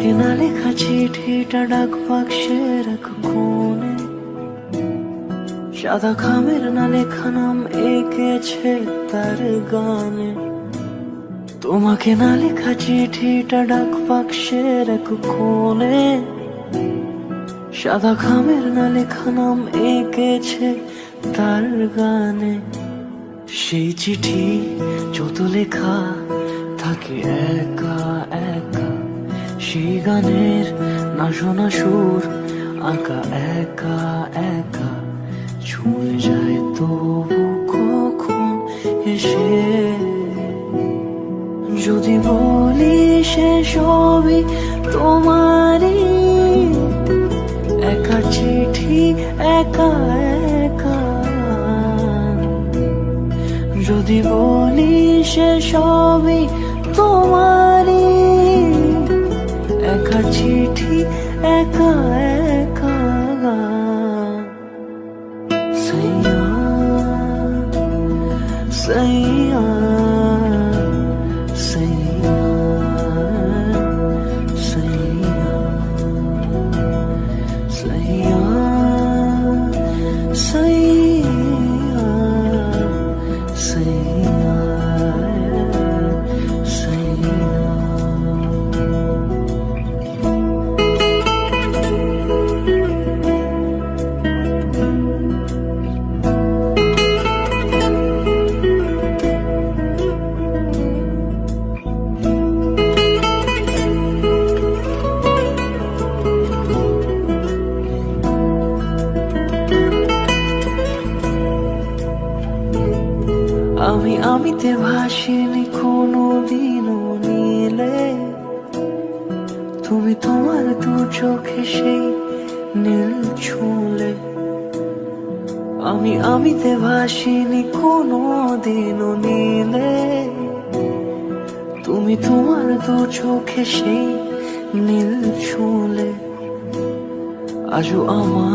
তোমাকে না লেখা চিঠিটা ডাক বাক্সের এক কোণে, সাদা খামের না লেখা নাম এঁকেছে তার গানে। তোমাকে না লেখা চিঠিটা ডাক বাক্সের এক কোণে, সাদা খামের না লেখা নাম এঁকেছে তার গানে। সেই চিঠি যত লেখা থাকে একা একা, সেই গানের না শোনা সুর আঁকা একা একা, ছুঁয়ে যায় তবু কখন এসে। যদি বলি সে সবই তোমারই, একা চিঠি একা একা। যদি বলি সে সবই তোমারই, একা চিঠি একা একা। সাইয়া সাইয়া সাইয়া সাইয়া সাইয়া সাইয়া সাইয়া সাইয়া। আমিতে ভাসিনি কোনো দিনও নীলে, তুমি তোমার দু চোখে সেই নীল ছুঁলে। আমিতে ভাসিনি কোনো দিনও নীলে, তুমি তোমার দু চোখে সেই নীল ছুঁলে। আজও আমার